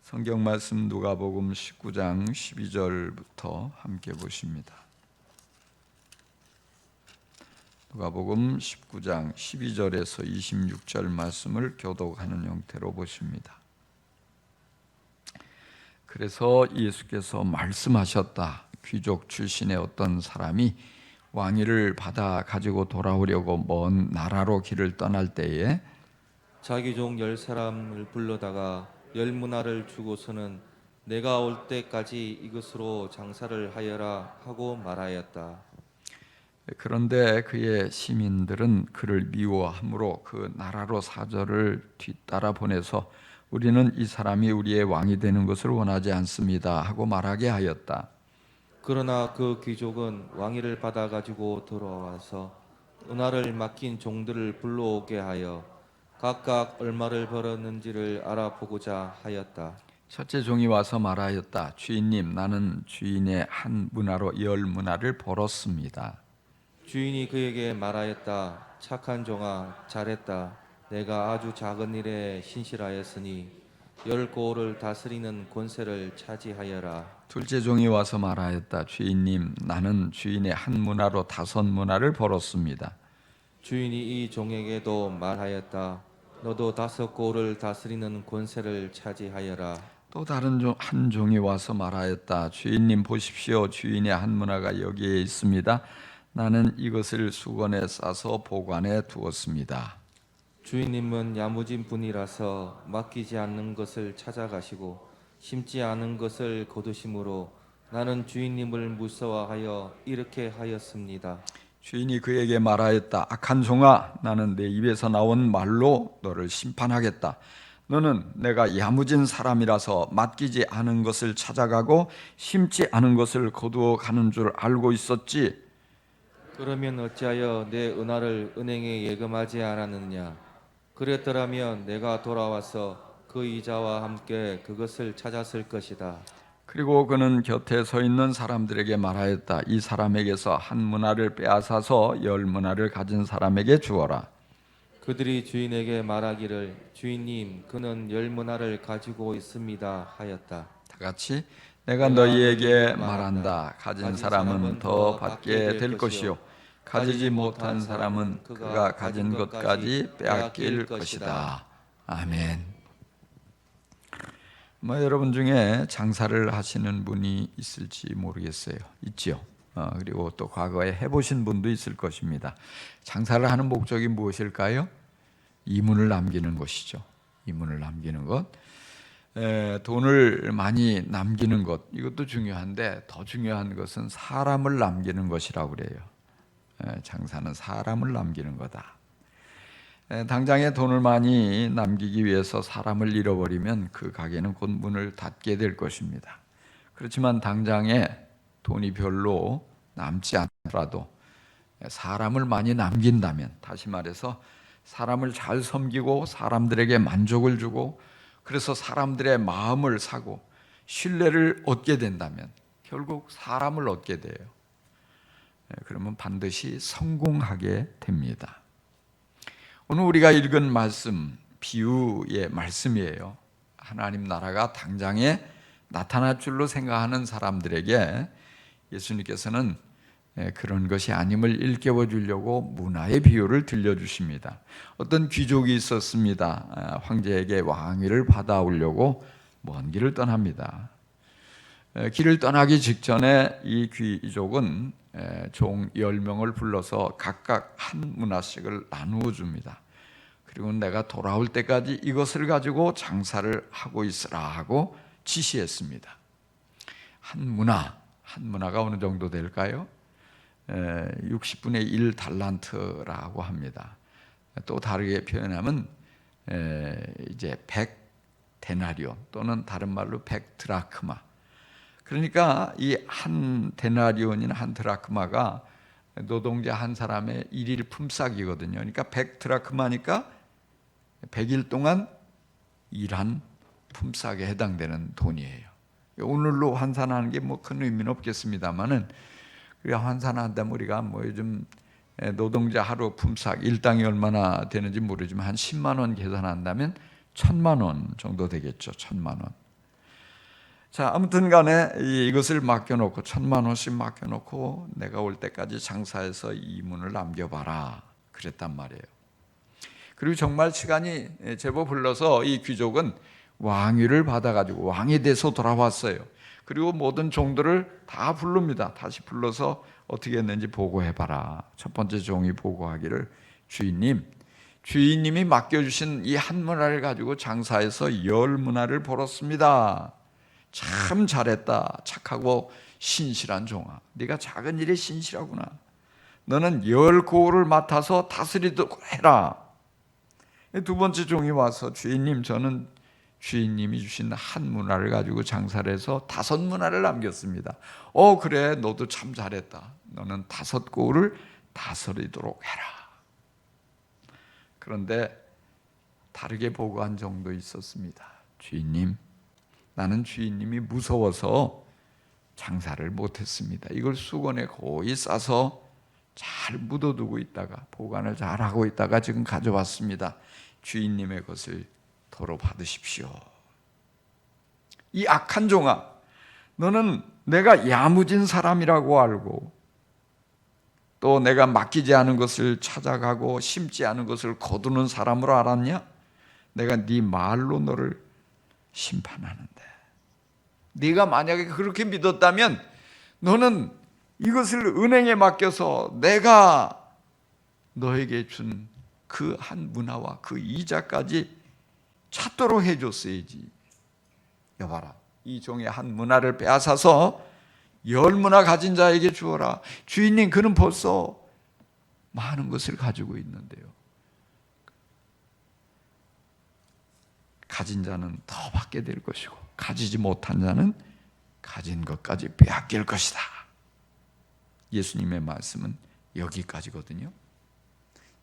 성경 말씀 누가복음 19장 12절부터 함께 보십니다. 누가복음 19장 12절에서 26절 말씀을 교독하는 형태로 보십니다. 그래서 예수께서 말씀하셨다. 귀족 출신의 어떤 사람이 왕위를 받아 가지고 돌아오려고 먼 나라로 길을 떠날 때에 자기 종 10사람을 불러다가 10문화를 주고서는 내가 올 때까지 이것으로 장사를 하여라 하고 말하였다. 그런데 그의 시민들은 그를 미워함으로 그 나라로 사절을 뒤따라 보내서 우리는 이 사람이 우리의 왕이 되는 것을 원하지 않습니다 하고 말하게 하였다. 그러나 그 귀족은 왕위를 받아 가지고 돌아와서 은하를 맡긴 종들을 불러오게 하여 각각 얼마를 벌었는지를 알아보고자 하였다. 첫째 종이 와서 말하였다. 주인님, 나는 주인의 한 문화로 10문화를 벌었습니다. 주인이 그에게 말하였다. 착한 종아, 잘했다. 내가 아주 작은 일에 신실하였으니 10고을을 다스리는 권세를 차지하여라. 둘째 종이 와서 말하였다. 주인님, 나는 주인의 한 문화로 5문화를 벌었습니다. 주인이 이 종에게도 말하였다. 너도 5고을을 다스리는 권세를 차지하여라. 또 다른 한 종이 와서 말하였다. 주인님 보십시오. 주인의 한 문화가 여기에 있습니다. 나는 이것을 수건에 싸서 보관해 두었습니다. 주인님은 야무진 분이라서 맡기지 않는 것을 찾아가시고 심지 않은 것을 거두심으로 나는 주인님을 무서워하여 이렇게 하였습니다. 주인이 그에게 말하였다. 악한 종아, 나는 내 입에서 나온 말로 너를 심판하겠다. 너는 내가 야무진 사람이라서 맡기지 않은 것을 찾아가고 심지 않은 것을 거두어 가는 줄 알고 있었지. 그러면 어찌하여 내 은하를 은행에 예금하지 않았느냐? 그랬더라면 내가 돌아와서 그 이자와 함께 그것을 찾았을 것이다. 그리고 그는 곁에 서 있는 사람들에게 말하였다. 이 사람에게서 한 문화를 빼앗아서 10문화를 가진 사람에게 주어라. 그들이 주인에게 말하기를 주인님 그는 10문화를 가지고 있습니다 하였다. 다 같이 내가 너희에게 말한다. 가진 사람은 더 받게 될 것이요 가지지 못한 사람은 그가 가진 것까지 빼앗길 것이다. 아멘. 여러분 중에 장사를 하시는 분이 있을지 모르겠어요. 있지요. 그리고 또 과거에 해보신 분도 있을 것입니다. 장사를 하는 목적이 무엇일까요? 이문을 남기는 것이죠. 이문을 남기는 것. 돈을 많이 남기는 것, 이것도 중요한데 더 중요한 것은 사람을 남기는 것이라고 그래요. 장사는 사람을 남기는 거다. 당장에 돈을 많이 남기기 위해서 사람을 잃어버리면 그 가게는 곧 문을 닫게 될 것입니다. 그렇지만 당장에 돈이 별로 남지 않더라도 사람을 많이 남긴다면, 다시 말해서 사람을 잘 섬기고 사람들에게 만족을 주고 그래서 사람들의 마음을 사고 신뢰를 얻게 된다면 결국 사람을 얻게 돼요. 그러면 반드시 성공하게 됩니다. 오늘 우리가 읽은 말씀, 비유의 말씀이에요. 하나님 나라가 당장에 나타날 줄로 생각하는 사람들에게 예수님께서는 그런 것이 아님을 일깨워 주려고 문화의 비유를 들려주십니다. 어떤 귀족이 있었습니다. 황제에게 왕위를 받아오려고 먼 길을 떠납니다. 길을 떠나기 직전에 이 귀족은 종 10명을 불러서 각각 한 문화씩을 나누어 줍니다. 그리고 내가 돌아올 때까지 이것을 가지고 장사를 하고 있으라 하고 지시했습니다. 한 문화가 어느 정도 될까요? 60분의 1 달란트라고 합니다. 또 다르게 표현하면 이제 100 데나리온 또는 다른 말로 100 드라크마. 그러니까 이 한 데나리온이나 한 드라크마가 노동자 한 사람의 일일 품삯이거든요. 그러니까 100 드라크마니까 100일 동안 일한 품삯에 해당되는 돈이에요. 오늘로 환산하는 게 뭐 큰 의미는 없겠습니다만은 우리가 환산한다면 우리가 요즘 노동자 하루 품삯 일당이 얼마나 되는지 모르지만 한 10만 원 계산한다면 1,000만 원 정도 되겠죠. 1,000만 원. 자, 아무튼 간에 이것을 맡겨놓고 1,000만 원씩 맡겨놓고 내가 올 때까지 장사해서 이문을 남겨봐라 그랬단 말이에요. 그리고 정말 시간이 제법 흘러서 이 귀족은 왕위를 받아가지고 왕이 돼서 돌아왔어요. 그리고 모든 종들을 다 부릅니다. 다시 불러서 어떻게 했는지 보고해봐라. 첫 번째 종이 보고하기를 주인님이 맡겨주신 이 한 문화를 가지고 장사해서 10문화를 벌었습니다. 참 잘했다. 착하고 신실한 종아. 네가 작은 일에 신실하구나. 너는 10고을을 맡아서 다스리도록 해라. 두 번째 종이 와서 주인님, 저는 주인님이 주신 한 문화를 가지고 장사를 해서 5문화를 남겼습니다. 그래, 너도 참 잘했다. 너는 5고을을 다스리도록 해라. 그런데 다르게 보고한 종도 있었습니다. 주인님, 나는 주인님이 무서워서 장사를 못했습니다. 이걸 수건에 고이 싸서 잘 묻어두고 있다가 보관을 잘하고 있다가 지금 가져왔습니다. 주인님의 것을 도로 받으십시오. 이 악한 종아, 너는 내가 야무진 사람이라고 알고 또 내가 맡기지 않은 것을 찾아가고 심지 않은 것을 거두는 사람으로 알았냐? 내가 네 말로 너를 심판하는데, 네가 만약에 그렇게 믿었다면 너는 이것을 은행에 맡겨서 내가 너에게 준 그 한 문화와 그 이자까지 찾도록 해줬어야지. 여봐라, 이 종의 한 문화를 빼앗아서 10문화 가진 자에게 주어라. 주인님, 그는 벌써 많은 것을 가지고 있는데요. 가진 자는 더 받게 될 것이고 가지지 못한 자는 가진 것까지 빼앗길 것이다. 예수님의 말씀은 여기까지거든요.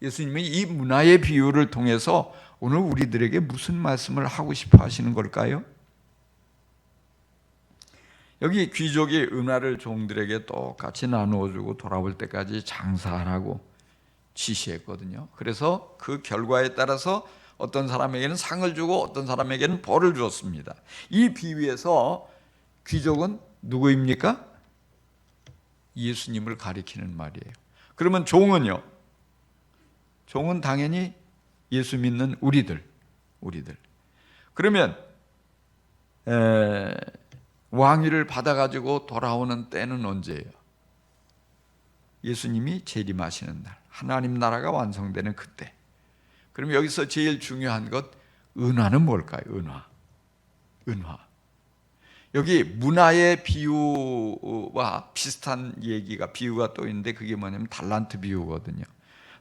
예수님이 이 문화의 비유를 통해서 오늘 우리들에게 무슨 말씀을 하고 싶어 하시는 걸까요? 여기 귀족이 은화를 종들에게 똑같이 나누어주고 돌아올 때까지 장사하라고 지시했거든요. 그래서 그 결과에 따라서 어떤 사람에게는 상을 주고 어떤 사람에게는 벌을 주었습니다. 이 비유에서 귀족은 누구입니까? 예수님을 가리키는 말이에요. 그러면 종은요? 종은 당연히 예수 믿는 우리들. 그러면 왕위를 받아가지고 돌아오는 때는 언제예요? 예수님이 재림하시는 날, 하나님 나라가 완성되는 그때. 그럼 여기서 제일 중요한 것, 은화는 뭘까요? 은화. 여기 문화의 비유와 비슷한 비유가 또 있는데 그게 뭐냐면 달란트 비유거든요.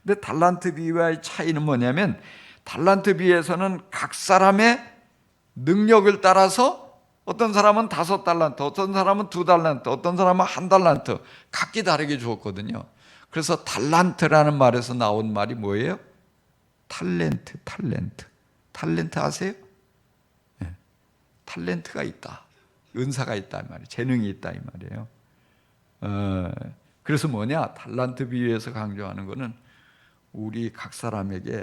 근데 달란트 비유와의 차이는 뭐냐면 달란트 비유에서는 각 사람의 능력을 따라서 어떤 사람은 5달란트, 어떤 사람은 2달란트, 어떤 사람은 1달란트 각기 다르게 주었거든요. 그래서 달란트라는 말에서 나온 말이 뭐예요? 탤런트. 탤런트 아세요? 네. 탤런트가 있다. 은사가 있다 이 말이에요. 재능이 있다 이 말이에요. 그래서 뭐냐? 달란트 비유에서 강조하는 것은 우리 각 사람에게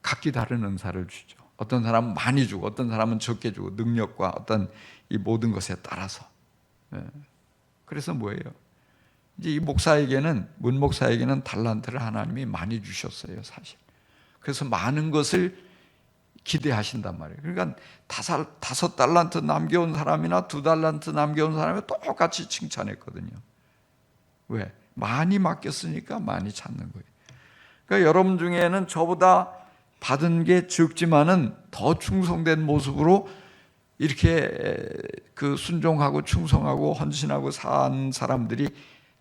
각기 다른 은사를 주죠. 어떤 사람은 많이 주고 어떤 사람은 적게 주고 능력과 어떤 이 모든 것에 따라서. 그래서 뭐예요? 이제 이 문 목사에게는 달란트를 하나님이 많이 주셨어요, 사실. 그래서 많은 것을 기대하신단 말이에요. 그러니까 5달란트 남겨온 사람이나 2달란트 남겨온 사람이 똑같이 칭찬했거든요. 왜? 많이 맡겼으니까 많이 찾는 거예요. 그러니까 여러분 중에는 저보다 받은 게 적지만은 더 충성된 모습으로 이렇게 그 순종하고 충성하고 헌신하고 산 사람들이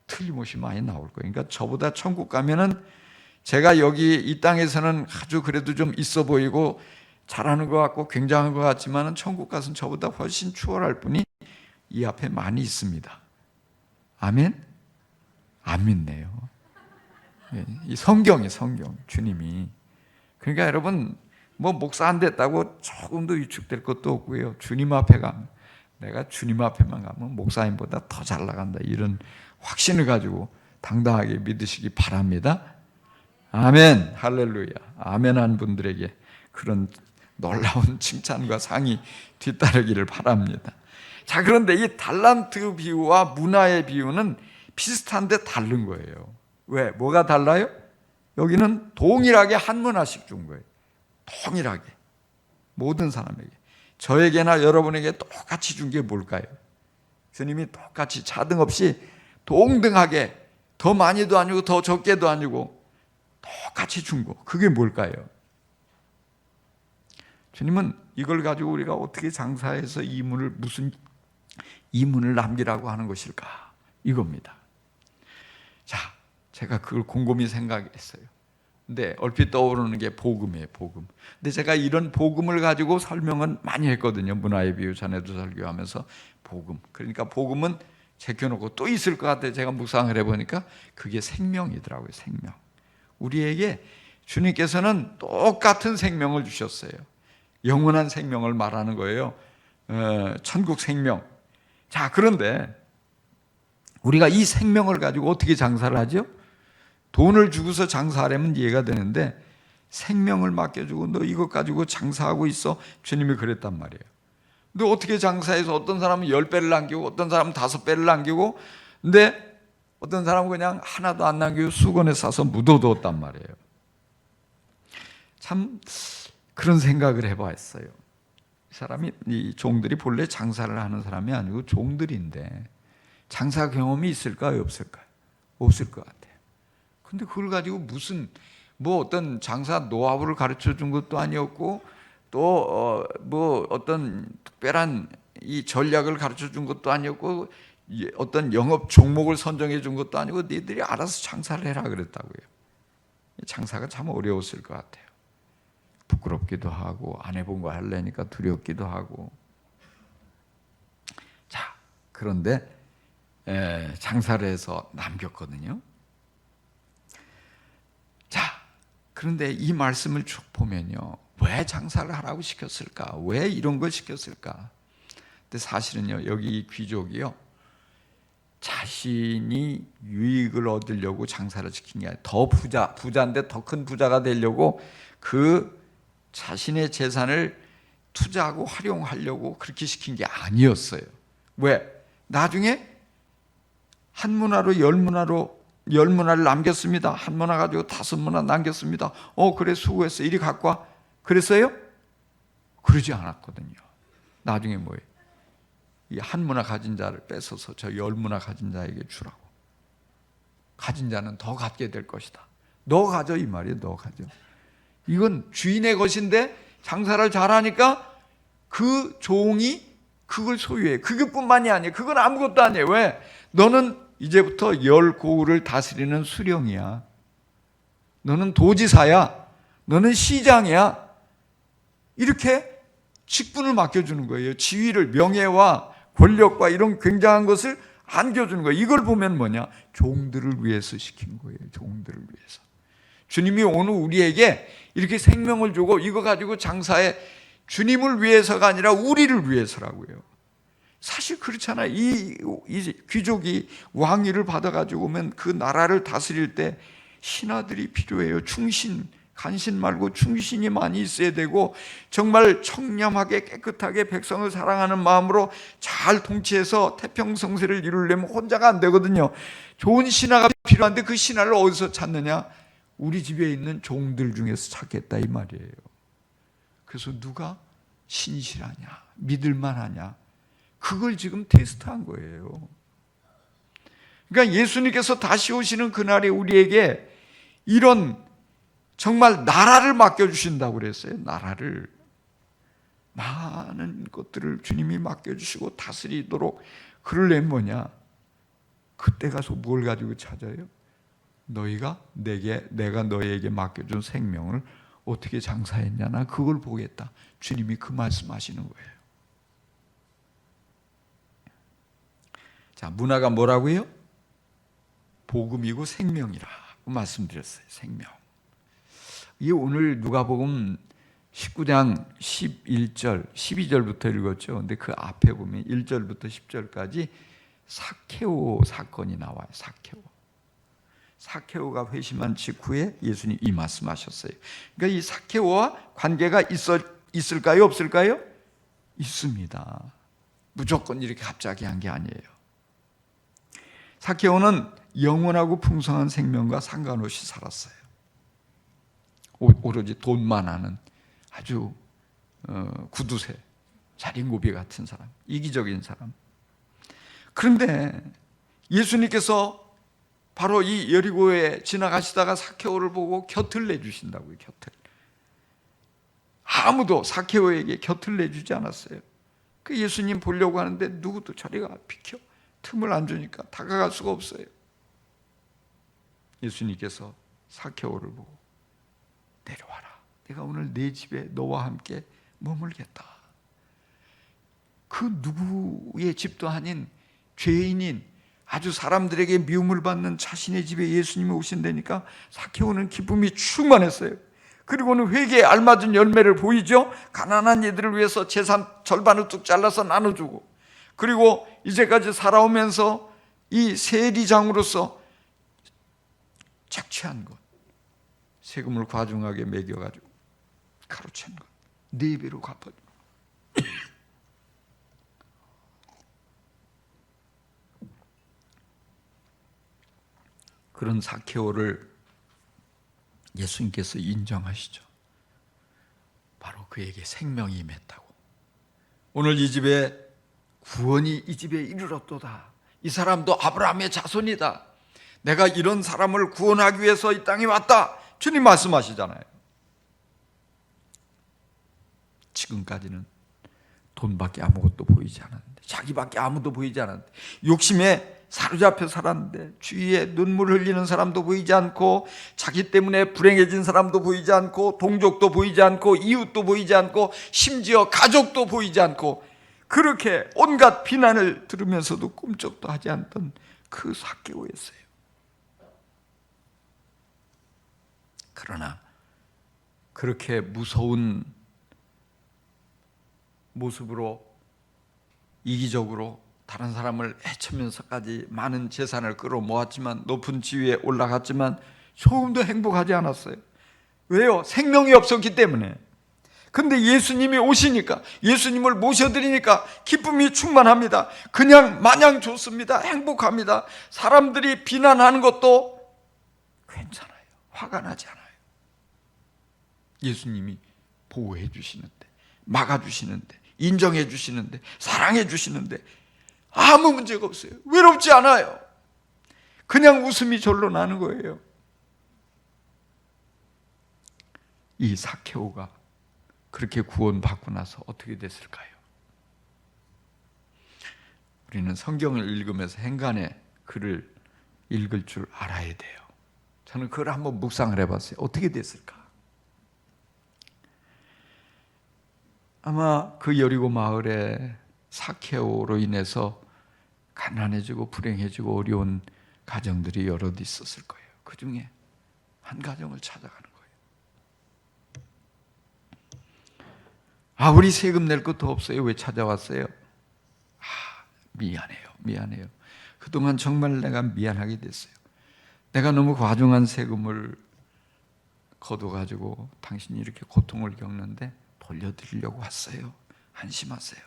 틀림없이 많이 나올 거예요. 그러니까 저보다 천국 가면은 제가 여기 이 땅에서는 아주 그래도 좀 있어 보이고 잘하는 것 같고 굉장한 것 같지만은 천국 가서는 저보다 훨씬 추월할 분이 이 앞에 많이 있습니다. 아멘? 안 믿네요. 이 성경 주님이. 그러니까 여러분 뭐 목사 안 됐다고 조금도 위축될 것도 없고요. 주님 앞에 가면 내가 주님 앞에만 가면 목사님보다 더 잘 나간다 이런 확신을 가지고 당당하게 믿으시기 바랍니다. 아멘. 할렐루야. 아멘한 분들에게 그런 놀라운 칭찬과 상이 뒤따르기를 바랍니다. 자, 그런데 이 달란트 비유와 문화의 비유는 비슷한데 다른 거예요. 왜? 뭐가 달라요? 여기는 동일하게 한 문화씩 준 거예요. 동일하게 모든 사람에게, 저에게나 여러분에게 똑같이 준 게 뭘까요? 주님이 똑같이 차등 없이 동등하게, 더 많이도 아니고 더 적게도 아니고 똑같이 준 거, 그게 뭘까요? 주님은 이걸 가지고 우리가 어떻게 장사해서 무슨 이문을 남기라고 하는 것일까? 이겁니다. 자, 제가 그걸 곰곰이 생각했어요. 근데 얼핏 떠오르는 게 복음이에요, 복음. 근데 제가 이런 복음을 가지고 설명은 많이 했거든요. 문화의 비유 전에도 설교하면서 복음. 그러니까 복음은 제껴놓고 또 있을 것 같아요. 제가 묵상을 해보니까 그게 생명이더라고요, 생명. 우리에게 주님께서는 똑같은 생명을 주셨어요. 영원한 생명을 말하는 거예요. 천국 생명. 자, 그런데 우리가 이 생명을 가지고 어떻게 장사를 하죠? 돈을 주고서 장사하려면 이해가 되는데 생명을 맡겨주고 너 이것 가지고 장사하고 있어. 주님이 그랬단 말이에요. 너 어떻게 장사해서 어떤 사람은 10배를 남기고 어떤 사람은 5배를 남기고, 근데 어떤 사람은 그냥 하나도 안 남기고 수건에 싸서 묻어두었단 말이에요. 참 그런 생각을 해봤어요. 이 종들이 본래 장사를 하는 사람이 아니고 종들인데 장사 경험이 있을까요, 없을까요? 없을 것 같아요. 근데 그걸 가지고 무슨 어떤 장사 노하우를 가르쳐 준 것도 아니었고, 또 어떤 특별한 이 전략을 가르쳐 준 것도 아니었고, 어떤 영업 종목을 선정해 준 것도 아니고 너희들이 알아서 장사를 해라 그랬다고요. 장사가 참 어려웠을 것 같아요. 부끄럽기도 하고 안 해본 거 하려니까 두렵기도 하고. 자, 그런데 장사를 해서 남겼거든요. 자, 그런데 이 말씀을 쭉 보면요, 왜 장사를 하라고 시켰을까? 왜 이런 걸 시켰을까? 근데 사실은요, 여기 이 귀족이요, 자신이 유익을 얻으려고 장사를 시킨 게 아니라 더 부자인데 더 큰 부자가 되려고 그 자신의 재산을 투자하고 활용하려고 그렇게 시킨 게 아니었어요. 왜? 나중에 한 문화로 10문화를 남겼습니다. 한 문화 가지고 5문화 남겼습니다. 그래 수고했어. 이리 갖고 와. 그랬어요? 그러지 않았거든요. 나중에 뭐예요? 이 한 문화 가진 자를 뺏어서 저 10문화 가진 자에게 주라고. 가진 자는 더 갖게 될 것이다. 너 가져, 이 말이에요. 너 가져. 이건 주인의 것인데 장사를 잘하니까 그 종이 그걸 소유해. 그것뿐만이 아니에요. 그건 아무것도 아니에요. 왜? 너는 이제부터 10고을을 다스리는 수령이야. 너는 도지사야. 너는 시장이야. 이렇게 직분을 맡겨주는 거예요. 지위를, 명예와 권력과 이런 굉장한 것을 안겨주는 거예요. 이걸 보면 뭐냐? 종들을 위해서 시킨 거예요. 종들을 위해서. 주님이 오늘 우리에게 이렇게 생명을 주고 이거 가지고 장사해, 주님을 위해서가 아니라 우리를 위해서라고요. 사실 그렇잖아요. 이 귀족이 왕위를 받아가지고 오면 그 나라를 다스릴 때 신하들이 필요해요. 간신 말고 충신이 많이 있어야 되고, 정말 청렴하게 깨끗하게 백성을 사랑하는 마음으로 잘 통치해서 태평성세를 이루려면 혼자가 안 되거든요. 좋은 신하가 필요한데 그 신하를 어디서 찾느냐? 우리 집에 있는 종들 중에서 찾겠다, 이 말이에요. 그래서 누가 신실하냐, 믿을만하냐, 그걸 지금 테스트한 거예요. 그러니까 예수님께서 다시 오시는 그날에 우리에게 이런 정말 나라를 맡겨주신다고 그랬어요. 나라를, 많은 것들을 주님이 맡겨주시고 다스리도록. 그러려면 뭐냐? 그때 가서 뭘 가지고 찾아요? 내가 너희에게 맡겨준 생명을 어떻게 장사했냐, 나 그걸 보겠다. 주님이 그 말씀하시는 거예요. 자, 문화가 뭐라고요? 복음이고 생명이라고 말씀드렸어요. 생명. 이 오늘 누가복음 19장 11절, 12절부터 읽었죠. 근데 그 앞에 보면 1절부터 10절까지 삭케오 사건이 나와요. 삭케오가 회심한 직후에 예수님 이 말씀하셨어요. 그러니까 이 삭케오와 관계가 있을까요? 없을까요? 있습니다. 무조건 이렇게 갑자기 한 게 아니에요. 삭개오는 영원하고 풍성한 생명과 상관없이 살았어요. 오로지 돈만 아는 아주 구두쇠, 자린고비 같은 사람, 이기적인 사람. 그런데 예수님께서 바로 이 여리고에 지나가시다가 삭개오를 보고 곁을 내주신다고요. 곁을. 아무도 삭개오에게 곁을 내주지 않았어요. 그 예수님 보려고 하는데 누구도 저리가 비켜. 틈을 안 주니까 다가갈 수가 없어요. 예수님께서 삭개오를 보고 내려와라. 내가 오늘 내 집에 너와 함께 머물겠다. 그 누구의 집도 아닌 죄인인 아주 사람들에게 미움을 받는 자신의 집에 예수님이 오신다니까 삭개오는 기쁨이 충만했어요. 그리고는 회개에 알맞은 열매를 보이죠. 가난한 이들을 위해서 재산 절반을 뚝 잘라서 나눠주고, 그리고 이제까지 살아오면서 이 세리장으로서 착취한 것, 세금을 과중하게 매겨가지고 가로챈 것 4배로 갚아주고 그런 삭개오를 예수님께서 인정하시죠. 바로 그에게 생명이 임했다고. 오늘 이 집에 구원이 이 집에 이르렀도다. 이 사람도 아브라함의 자손이다. 내가 이런 사람을 구원하기 위해서 이 땅에 왔다. 주님 말씀하시잖아요. 지금까지는 돈밖에 아무것도 보이지 않았는데, 자기밖에 아무도 보이지 않았는데, 욕심에 사로잡혀 살았는데, 주위에 눈물 흘리는 사람도 보이지 않고, 자기 때문에 불행해진 사람도 보이지 않고, 동족도 보이지 않고, 이웃도 보이지 않고, 심지어 가족도 보이지 않고, 그렇게 온갖 비난을 들으면서도 꿈쩍도 하지 않던 그 삭개오였어요. 그러나 그렇게 무서운 모습으로 이기적으로 다른 사람을 해치면서까지 많은 재산을 끌어모았지만, 높은 지위에 올라갔지만 조금도 행복하지 않았어요. 왜요? 생명이 없었기 때문에. 근데 예수님이 오시니까, 예수님을 모셔드리니까 기쁨이 충만합니다. 그냥 마냥 좋습니다. 행복합니다. 사람들이 비난하는 것도 괜찮아요. 화가 나지 않아요. 예수님이 보호해 주시는데, 막아 주시는데, 인정해 주시는데, 사랑해 주시는데 아무 문제가 없어요. 외롭지 않아요. 그냥 웃음이 절로 나는 거예요. 이 삭개오가 그렇게 구원받고 나서 어떻게 됐을까요? 우리는 성경을 읽으면서 행간에 글을 읽을 줄 알아야 돼요. 저는 그걸 한번 묵상을 해봤어요. 어떻게 됐을까? 아마 그 여리고 마을에 삭개오로 인해서 가난해지고 불행해지고 어려운 가정들이 여럿 있었을 거예요. 그 중에 한 가정을 찾아가는 거예요. 아, 우리 세금 낼 것도 없어요. 왜 찾아왔어요? 아, 미안해요. 그동안 정말 내가 미안하게 됐어요. 내가 너무 과중한 세금을 거둬가지고 당신이 이렇게 고통을 겪는데 돌려드리려고 왔어요. 안심하세요.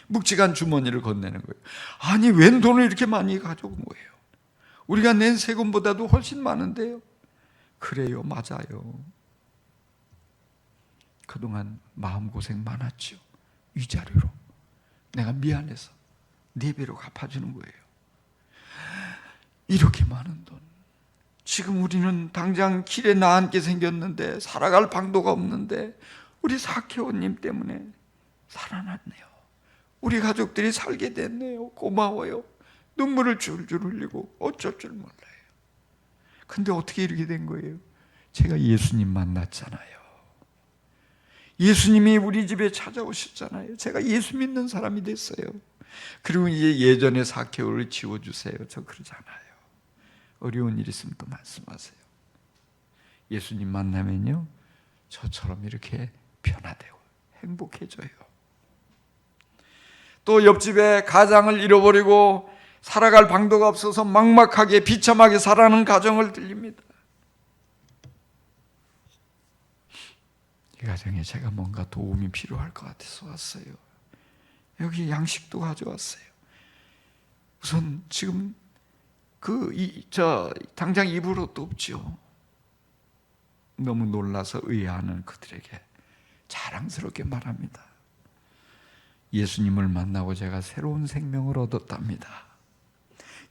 묵직한 주머니를 건네는 거예요. 아니, 웬 돈을 이렇게 많이 가져온 거예요? 우리가 낸 세금보다도 훨씬 많은데요. 그래요, 맞아요. 그동안 마음고생 많았죠. 위자료로 내가 미안해서 4배로 갚아주는 거예요. 이렇게 많은 돈, 지금 우리는 당장 길에 나앉게 생겼는데 살아갈 방도가 없는데 우리 삭개오님 때문에 살아났네요. 우리 가족들이 살게 됐네요. 고마워요. 눈물을 줄줄 흘리고 어쩔 줄 몰라요. 근데 어떻게 이렇게 된 거예요? 제가 예수님 만났잖아요. 예수님이 우리 집에 찾아오셨잖아요. 제가 예수 믿는 사람이 됐어요. 그리고 이제 예전의 삭개오를 지워주세요. 저 그러잖아요. 어려운 일 있으면 또 말씀하세요. 예수님 만나면요, 저처럼 이렇게 변화되고 행복해져요. 또 옆집에 가장을 잃어버리고 살아갈 방도가 없어서 막막하게 비참하게 살아가는 가정을 들립니다. 이 가정에 제가 뭔가 도움이 필요할 것 같아서 왔어요. 여기 양식도 가져왔어요. 우선 지금 당장 입을 옷도 없죠. 너무 놀라서 의아하는 그들에게 자랑스럽게 말합니다. 예수님을 만나고 제가 새로운 생명을 얻었답니다.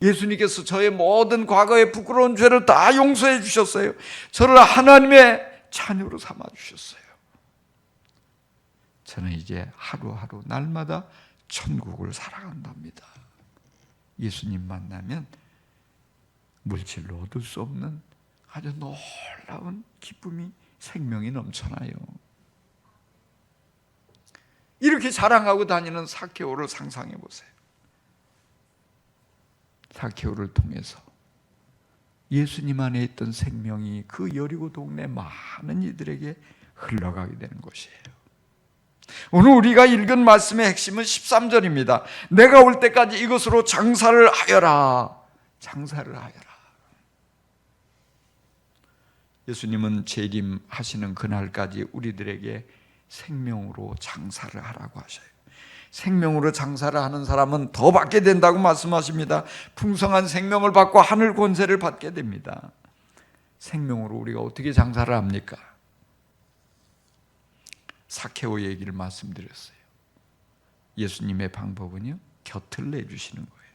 예수님께서 저의 모든 과거의 부끄러운 죄를 다 용서해 주셨어요. 저를 하나님의 자녀로 삼아 주셨어요. 저는 이제 하루하루 날마다 천국을 살아간답니다. 예수님 만나면 물질로 얻을 수 없는 아주 놀라운 기쁨이, 생명이 넘쳐나요. 이렇게 자랑하고 다니는 삭개오를 상상해 보세요. 삭개오를 통해서 예수님 안에 있던 생명이 그 여리고 동네 많은 이들에게 흘러가게 되는 것이에요. 오늘 우리가 읽은 말씀의 핵심은 13절입니다. 내가 올 때까지 이것으로 장사를 하여라. 장사를 하여라. 예수님은 재림하시는 그날까지 우리들에게 생명으로 장사를 하라고 하셔요. 생명으로 장사를 하는 사람은 더 받게 된다고 말씀하십니다. 풍성한 생명을 받고 하늘 권세를 받게 됩니다. 생명으로 우리가 어떻게 장사를 합니까? 삭개오 얘기를 말씀드렸어요. 예수님의 방법은요, 곁을 내주시는 거예요.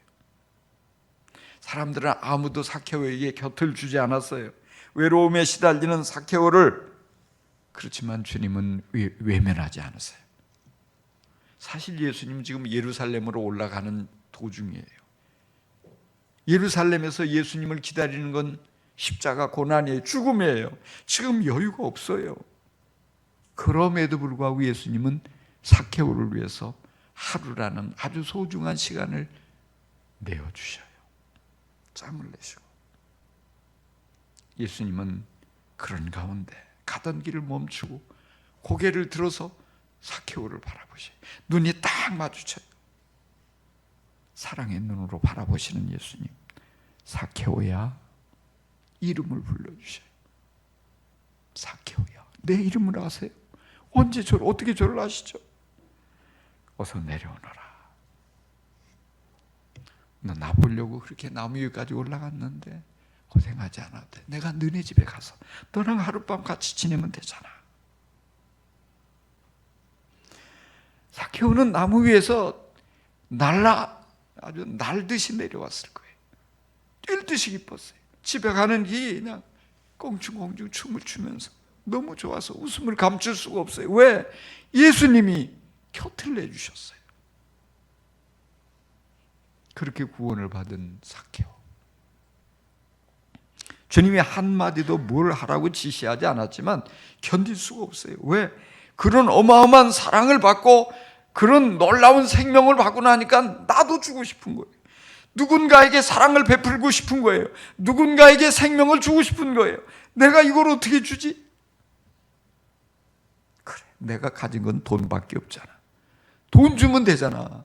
사람들은 아무도 삭개오에게 곁을 주지 않았어요. 외로움에 시달리는 삭개오를, 그렇지만 주님은 외면하지 않으세요. 사실 예수님은 지금 예루살렘으로 올라가는 도중이에요. 예루살렘에서 예수님을 기다리는 건 십자가 고난이에요. 죽음이에요. 지금 여유가 없어요. 그럼에도 불구하고 예수님은 삭개오를 위해서 하루라는 아주 소중한 시간을 내어주셔요. 짬을 내시고. 예수님은 그런 가운데 가던 길을 멈추고 고개를 들어서 삭개오를 바라보셔요. 눈이 딱 마주쳐요. 사랑의 눈으로 바라보시는 예수님. 삭개오야, 이름을 불러주셔요. 삭개오야, 내 이름을 아세요? 언제 어떻게 저를 아시죠? 어서 내려오너라. 너 나 보려고 그렇게 나무 위까지 올라갔는데 고생하지 않아도 돼. 내가 너네 집에 가서 너랑 하룻밤 같이 지내면 되잖아. 삭개오는 나무 위에서 아주 날듯이 내려왔을 거예요. 뛸 듯이 기뻤어요. 집에 가는 길이 그냥 꽁충꽁충 춤을 추면서 너무 좋아서 웃음을 감출 수가 없어요. 왜? 예수님이 곁을 내주셨어요. 그렇게 구원을 받은 삭개오. 주님이 한마디도 뭘 하라고 지시하지 않았지만 견딜 수가 없어요. 왜? 그런 어마어마한 사랑을 받고 그런 놀라운 생명을 받고 나니까 나도 주고 싶은 거예요. 누군가에게 사랑을 베풀고 싶은 거예요. 누군가에게 생명을 주고 싶은 거예요. 내가 이걸 어떻게 주지? 그래, 내가 가진 건 돈밖에 없잖아. 돈 주면 되잖아.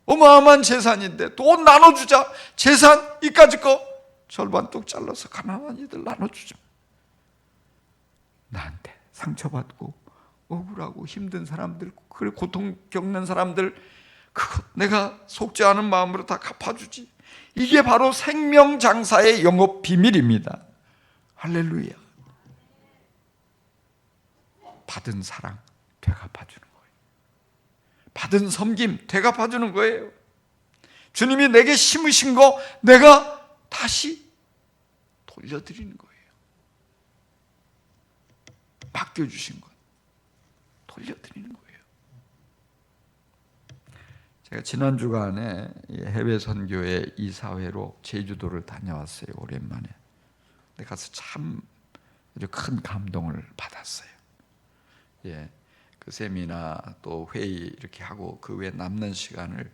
어마어마한 재산인데 돈 나눠주자. 재산 이까짓 거 절반 뚝 잘라서 가난한 이들 나눠주자. 나한테 상처받고 억울하고 힘든 사람들, 그리고 고통 겪는 사람들, 그것 내가 속지 않은 마음으로 다 갚아주지. 이게 바로 생명장사의 영업 비밀입니다. 할렐루야. 받은 사랑 되갚아주는 거예요. 받은 섬김 되갚아주는 거예요. 주님이 내게 심으신 거 내가 다시 돌려드리는 거예요. 맡겨주신 것 돌려드리는 거예요. 제가 지난 주간에 해외 선교회 이사회로 제주도를 다녀왔어요. 오랜만에. 근데 가서 참 아주 큰 감동을 받았어요. 예, 그 세미나 또 회의 이렇게 하고 그 외에 남는 시간을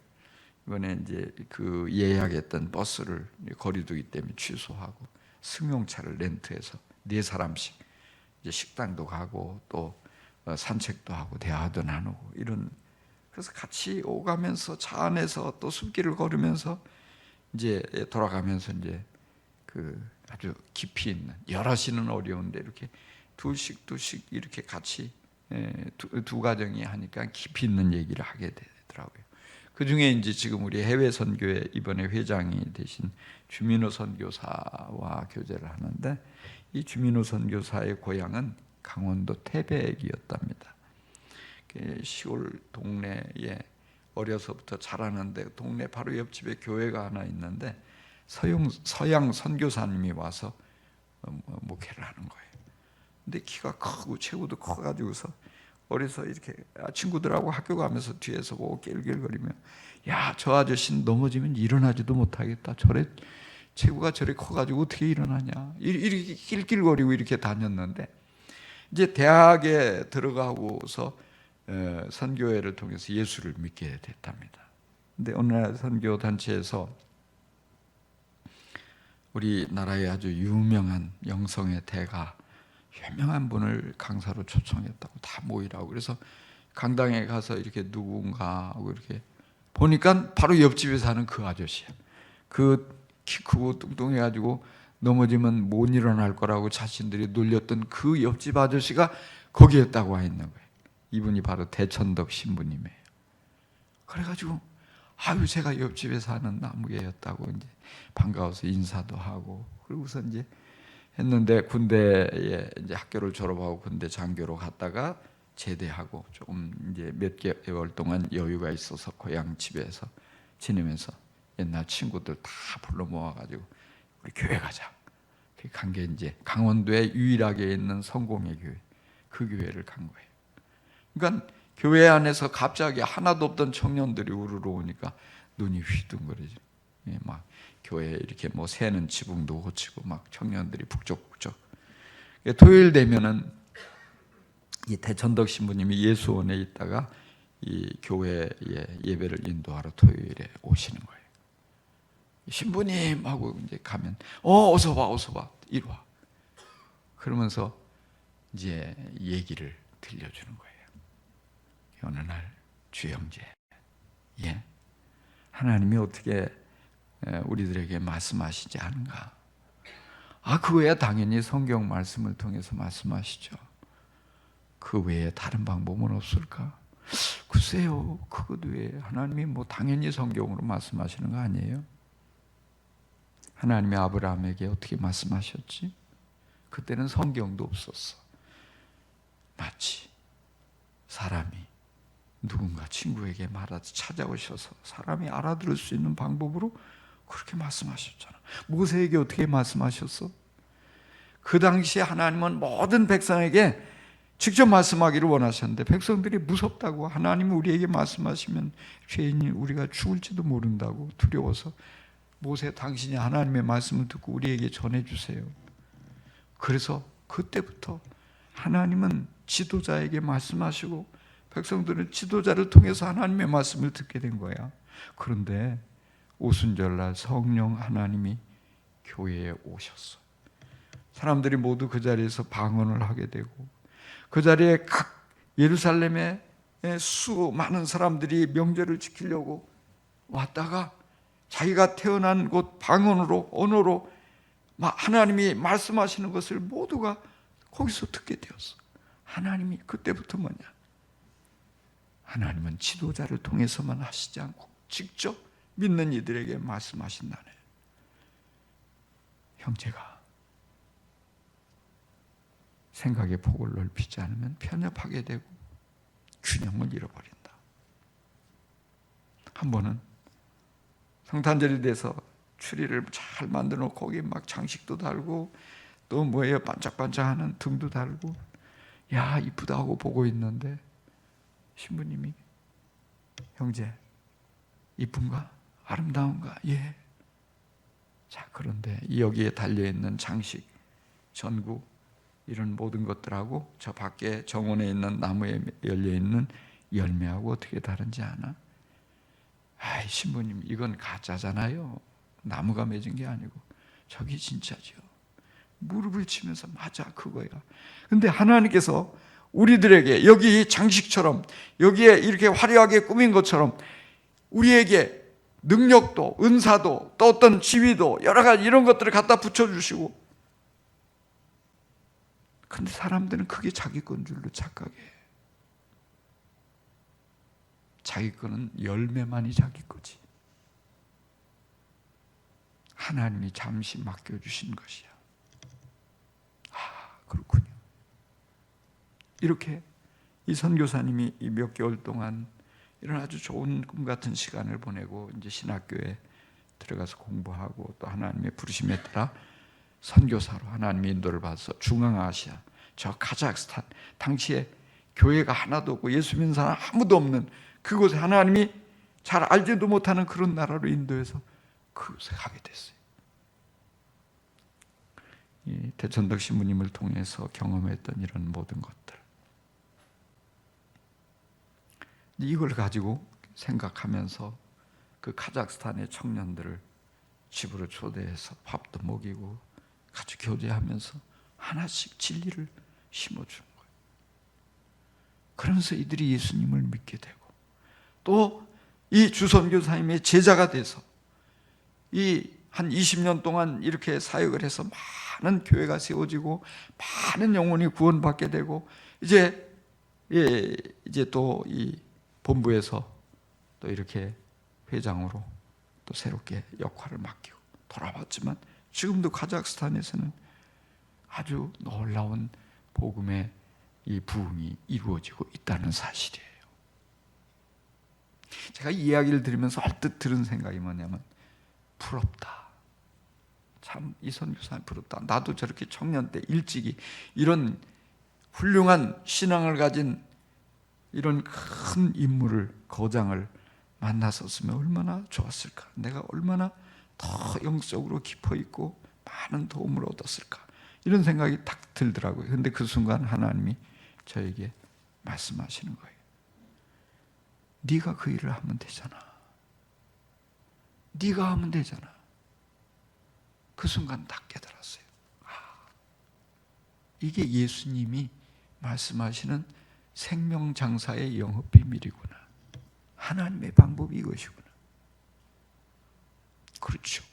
이번에 이제 그 예약했던 버스를 거리두기 때문에 취소하고 승용차를 렌트해서 4사람씩 이제 식당도 가고 또 산책도 하고 대화도 나누고 이런, 그래서 같이 오가면서 차 안에서 또 숨길을 걸으면서 이제 돌아가면서 이제 그 아주 깊이 있는, 여럿이는 어려운데 이렇게 둘씩 이렇게 같이 두 가정이 하니까 깊이 있는 얘기를 하게 되더라고요. 그 중에 이제 지금 우리 해외 선교회 이번에 회장이 되신 주민호 선교사와 교제를 하는데, 이 주민호 선교사의 고향은 강원도 태백이었답니다. 시골 동네에 어려서부터 자라는데, 동네 바로 옆집에 교회가 하나 있는데 서양 선교사님이 와서 목회를 하는 거예요. 근데 키가 크고 체구도 커가지고서 어려서 이렇게 친구들하고 학교 가면서 뒤에서 보고 낄낄거리며, 야, 저 아저씨는 넘어지면 일어나지도 못하겠다. 체구가 저래 커가지고 어떻게 일어나냐. 이렇게 낄낄거리고 이렇게 다녔는데, 이제 대학에 들어가고서 선교회를 통해서 예수를 믿게 됐답니다. 근데 어느 날 선교 단체에서 우리나라의 아주 유명한 영성의 대가, 유명한 분을 강사로 초청했다고, 다 모이라고. 그래서 강당에 가서 이렇게 누군가 하고 이렇게 보니까 바로 옆집에 사는 그 아저씨야. 그 키 크고 뚱뚱해가지고 넘어지면 못 일어날 거라고 자신들이 놀렸던 그 옆집 아저씨가 거기에 딱 와 있는 거예요. 이분이 바로 대천덕 신부님이에요. 그래가지고 아유, 제가 옆집에 사는 나무개였다고 이제 반가워서 인사도 하고, 그러고서 이제 했는데, 군대에 이제 학교를 졸업하고 군대 장교로 갔다가 제대하고 조금 이제 몇 개월 동안 여유가 있어서 고향 집에서 지내면서 옛날 친구들 다 불러 모아가지고 우리 교회 가자. 간 게 이제 강원도에 유일하게 있는 성공의 교회, 그 교회를 간 거예요. 그러니까 교회 안에서 갑자기 하나도 없던 청년들이 우르르 오니까 눈이 휘둥거리죠. 막 교회에 이렇게 뭐 새는 지붕도 고치고 막 청년들이 북적북적. 토요일 되면은 이 대천덕 신부님이 예수원에 있다가 이 교회에 예배를 인도하러 토요일에 오시는 거예요. 신부님 하고 이제 가면 어서 와 이리 와. 그러면서 이제 얘기를 들려주는 거예요. 어느 날 주영제, 하나님이 어떻게 우리들에게 말씀하시지 않은가? 그거야 당연히 성경 말씀을 통해서 말씀하시죠. 그 외에 다른 방법은 없을까? 글쎄요, 그것 외에 하나님이 뭐 당연히 성경으로 말씀하시는 거 아니에요? 하나님이 아브라함에게 어떻게 말씀하셨지? 그때는 성경도 없었어. 마치 사람이 누군가 친구에게 말하듯 찾아오셔서 사람이 알아들을 수 있는 방법으로 그렇게 말씀하셨잖아. 모세에게 어떻게 말씀하셨어? 그 당시에 하나님은 모든 백성에게 직접 말씀하기를 원하셨는데, 백성들이 무섭다고, 하나님이 우리에게 말씀하시면 죄인이 우리가 죽을지도 모른다고 두려워서, 모세, 당신이 하나님의 말씀을 듣고 우리에게 전해주세요. 그래서 그때부터 하나님은 지도자에게 말씀하시고 백성들은 지도자를 통해서 하나님의 말씀을 듣게 된 거야. 그런데 오순절날 성령 하나님이 교회에 오셨어. 사람들이 모두 그 자리에서 방언을 하게 되고, 그 자리에 각 예루살렘의 수많은 사람들이 명절을 지키려고 왔다가 자기가 태어난 곳 방언으로, 언어로 하나님이 말씀하시는 것을 모두가 거기서 듣게 되었어. 하나님이 그때부터 뭐냐? 하나님은 지도자를 통해서만 하시지 않고 직접 믿는 이들에게 말씀하신다네. 형제가 생각의 폭을 넓히지 않으면 편협하게 되고 균형을 잃어버린다. 한 번은 성탄절이 돼서 추리를 잘 만들어 놓고 거기에 막 장식도 달고 또 뭐예요, 반짝반짝하는 등도 달고, 야, 이쁘다 하고 보고 있는데 신부님이, 형제 이쁜가? 아름다운가? 예. 자, 그런데 여기에 달려있는 장식, 전구, 이런 모든 것들하고 저 밖에 정원에 있는 나무에 열려있는 열매하고 어떻게 다른지 아나? 아이, 신부님, 이건 가짜잖아요. 나무가 맺은 게 아니고 저기 진짜죠. 무릎을 치면서 맞아, 그거야. 근데 하나님께서 우리들에게 여기 장식처럼, 여기에 이렇게 화려하게 꾸민 것처럼 우리에게 능력도, 은사도, 또 어떤 지위도, 여러 가지 이런 것들을 갖다 붙여주시고, 근데 사람들은 그게 자기 건 줄로 착각해. 자기 거는 열매만이 자기 거지. 하나님이 잠시 맡겨주신 것이야. 그렇군요. 이렇게 이 선교사님이 이 몇 개월 동안 이런 아주 좋은 꿈 같은 시간을 보내고 이제 신학교에 들어가서 공부하고 또 하나님의 부르심에 따라 선교사로 하나님의 인도를 받아서 중앙아시아, 저 카자흐스탄, 당시에 교회가 하나도 없고 예수 믿는 사람 아무도 없는 그곳에 하나님이 잘 알지도 못하는 그런 나라로 인도해서 그곳에 가게 됐어요. 이 대천덕 신부님을 통해서 경험했던 이런 모든 것들, 이걸 가지고 생각하면서 그 카자흐스탄의 청년들을 집으로 초대해서 밥도 먹이고 같이 교제하면서 하나씩 진리를 심어주는 거예요. 그러면서 이들이 예수님을 믿게 되고 또 이 주선교사님의 제자가 돼서 이 한 20년 동안 이렇게 사역을 해서 많은 교회가 세워지고 많은 영혼이 구원받게 되고 이제 또 이 본부에서 또 이렇게 회장으로 또 새롭게 역할을 맡기고 돌아왔지만 지금도 카자흐스탄에서는 아주 놀라운 복음의 이 부흥이 이루어지고 있다는 사실이에요. 제가 이 이야기를 들으면서 얼뜻 들은 생각이 뭐냐면 부럽다. 참 이 선교사님 부럽다. 나도 저렇게 청년 때 일찍이 이런 훌륭한 신앙을 가진 이런 큰 인물을, 거장을 만났었으면 얼마나 좋았을까. 내가 얼마나 더 영적으로 깊어 있고 많은 도움을 얻었을까. 이런 생각이 딱 들더라고요. 그런데 그 순간 하나님이 저에게 말씀하시는 거예요. 네가 그 일을 하면 되잖아. 네가 하면 되잖아. 그 순간 딱 깨달았어요. 이게 예수님이 말씀하시는 생명장사의 영업 비밀이구나. 하나님의 방법이 이것이구나. 그렇죠.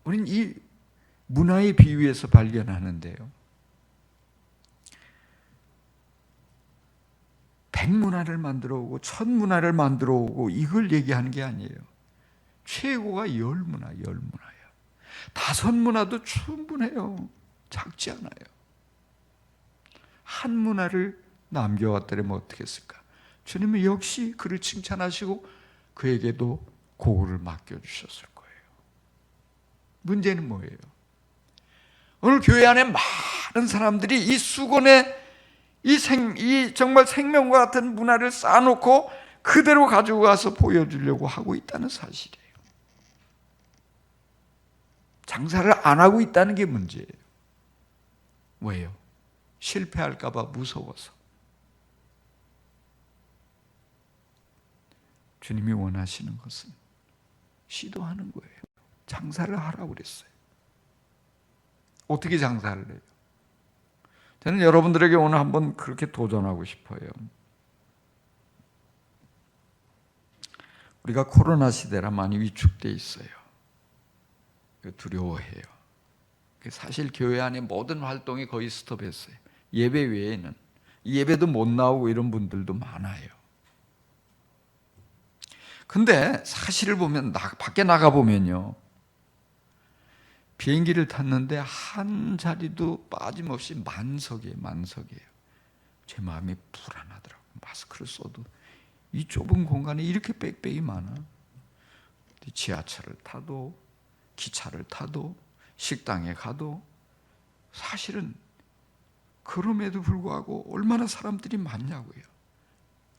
우리는 이 문화의 비유에서 발견하는데요. 백문화를 만들어 오고 천문화를 만들어 오고 이걸 얘기하는 게 아니에요. 최고가 열문화야. 5문화도 충분해요. 작지 않아요. 한 문화를 남겨왔더라면 어떻게 했을까? 주님은 역시 그를 칭찬하시고 그에게도 그거를 맡겨주셨을 거예요. 문제는 뭐예요? 오늘 교회 안에 많은 사람들이 이 수건에 이 정말 생명과 같은 문화를 쌓아놓고 그대로 가지고 가서 보여주려고 하고 있다는 사실이에요. 장사를 안 하고 있다는 게 문제예요. 왜요? 실패할까 봐 무서워서. 주님이 원하시는 것은 시도하는 거예요. 장사를 하라고 그랬어요. 어떻게 장사를 해요? 저는 여러분들에게 오늘 한번 그렇게 도전하고 싶어요. 우리가 코로나 시대라 많이 위축돼 있어요. 두려워해요. 사실 교회 안에 모든 활동이 거의 스톱했어요. 예배 외에는. 예배도 못 나오고 이런 분들도 많아요. 근데 사실을 보면 밖에 나가보면요, 비행기를 탔는데 한 자리도 빠짐없이 만석이에요. 제 마음이 불안하더라고요. 마스크를 써도 이 좁은 공간에 이렇게 빽빽이 많아. 지하철을 타도 기차를 타도 식당에 가도 사실은 그럼에도 불구하고 얼마나 사람들이 많냐고요.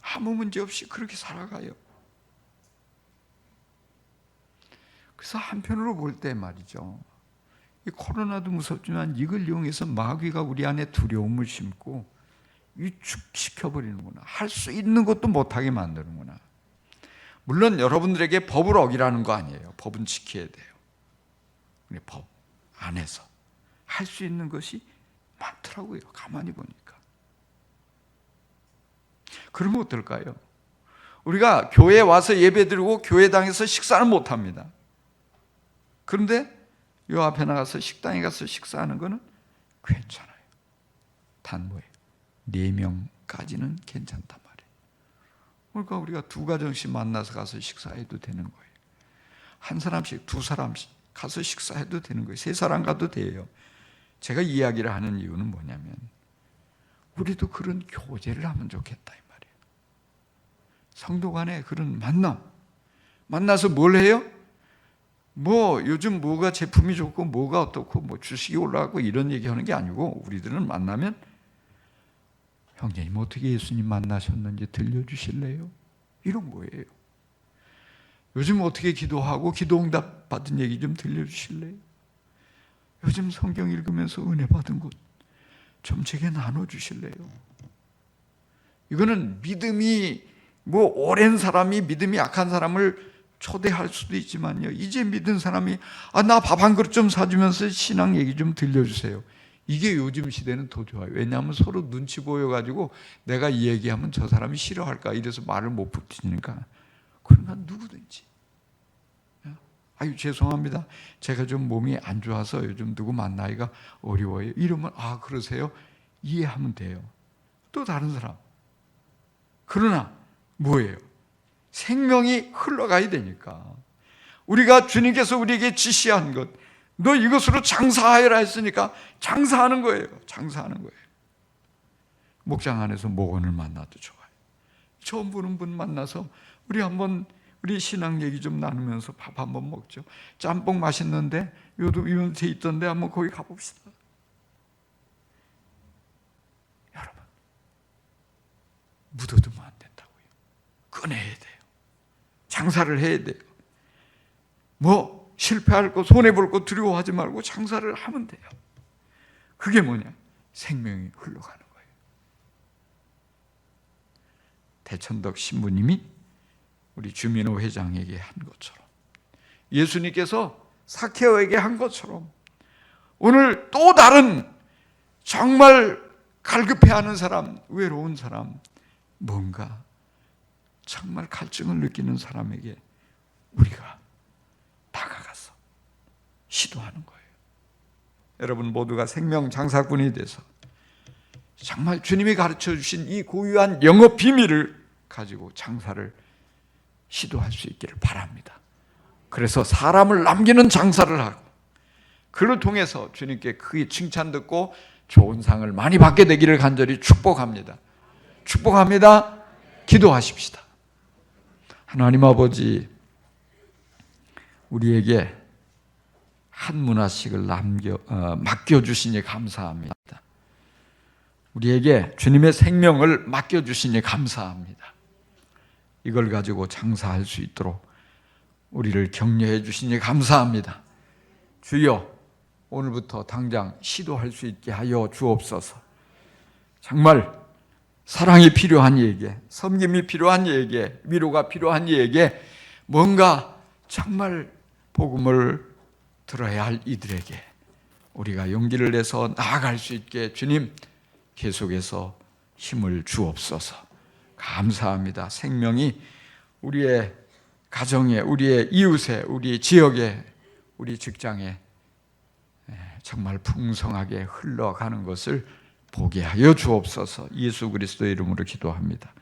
아무 문제 없이 그렇게 살아가요. 그래서 한편으로 볼 때 말이죠, 이 코로나도 무섭지만 이걸 이용해서 마귀가 우리 안에 두려움을 심고 위축시켜버리는구나. 할 수 있는 것도 못하게 만드는구나. 물론 여러분들에게 법을 어기라는 거 아니에요. 법은 지켜야 돼요. 법 안에서 할 수 있는 것이 많더라고요. 가만히 보니까. 그러면 어떨까요? 우리가 교회에 와서 예배드리고 교회당에서 식사는 못합니다. 그런데 이 앞에 나가서 식당에 가서 식사하는 거는 괜찮아요. 단 뭐예요? 4명까지는 괜찮단 말이에요. 그러니까 우리가 두 가정씩 만나서 가서 식사해도 되는 거예요. 한 사람씩, 두 사람씩 가서 식사해도 되는 거예요. 세 사람 가도 돼요. 제가 이야기를 하는 이유는 뭐냐면 우리도 그런 교제를 하면 좋겠다 이 말이에요. 성도 간에 그런 만나서 뭘 해요? 뭐 요즘 뭐가 제품이 좋고 뭐가 어떻고 뭐 주식이 올라가고 이런 얘기하는 게 아니고, 우리들은 만나면 형제님 어떻게 예수님 만나셨는지 들려주실래요? 이런 거예요. 요즘 어떻게 기도하고 기도응답 받은 얘기 좀 들려주실래요? 요즘 성경 읽으면서 은혜 받은 것 좀 제게 나눠주실래요? 이거는 믿음이 뭐 오랜 사람이 믿음이 약한 사람을 초대할 수도 있지만요, 이제 믿은 사람이 나 밥 한 그릇 좀 사주면서 신앙 얘기 좀 들려주세요. 이게 요즘 시대는 더 좋아요. 왜냐하면 서로 눈치 보여가지고 내가 이 얘기하면 저 사람이 싫어할까 이래서 말을 못 붙이니까. 그러니까 누구든지 아유 죄송합니다, 제가 좀 몸이 안 좋아서 요즘 누구 만나기가 어려워요, 이러면 그러세요? 이해하면 돼요. 또 다른 사람, 그러나 뭐예요? 생명이 흘러가야 되니까 우리가 주님께서 우리에게 지시한 것, 너 이것으로 장사하여라 했으니까 장사하는 거예요. 장사하는 거예요. 목장 안에서 목원을 만나도 좋아요. 처음 보는 분 만나서 우리 신앙 얘기 좀 나누면서 밥 한번 먹죠. 짬뽕 맛있는데 요즘 돼 있던데 한번 거기 가봅시다. 여러분, 묻어두면 안 된다고요. 꺼내야 돼요. 장사를 해야 돼요. 뭐 실패할 거 손해볼 거 두려워하지 말고 장사를 하면 돼요. 그게 뭐냐? 생명이 흘러가는 거예요. 대천덕 신부님이 우리 주민호 회장에게 한 것처럼, 예수님께서 사케오에게 한 것처럼, 오늘 또 다른 정말 갈급해하는 사람, 외로운 사람, 뭔가 정말 갈증을 느끼는 사람에게 우리가 다가가서 시도하는 거예요. 여러분 모두가 생명 장사꾼이 돼서 정말 주님이 가르쳐 주신 이 고유한 영업 비밀을 가지고 장사를 시도할 수 있기를 바랍니다. 그래서 사람을 남기는 장사를 하고 그를 통해서 주님께 크게 칭찬 듣고 좋은 상을 많이 받게 되기를 간절히 축복합니다. 축복합니다. 기도하십시다. 하나님 아버지, 우리에게 한 문화씩을 맡겨주시니 감사합니다. 우리에게 주님의 생명을 맡겨주시니 감사합니다. 이걸 가지고 장사할 수 있도록 우리를 격려해 주시니 감사합니다. 주여, 오늘부터 당장 시도할 수 있게 하여 주옵소서. 정말 사랑이 필요한 이에게, 섬김이 필요한 이에게, 위로가 필요한 이에게 뭔가 정말 복음을 들어야 할 이들에게 우리가 용기를 내서 나아갈 수 있게 주님 계속해서 힘을 주옵소서. 감사합니다. 생명이 우리의 가정에, 우리의 이웃에, 우리 지역에, 우리 직장에 정말 풍성하게 흘러가는 것을 보게 하여 주옵소서. 예수 그리스도의 이름으로 기도합니다.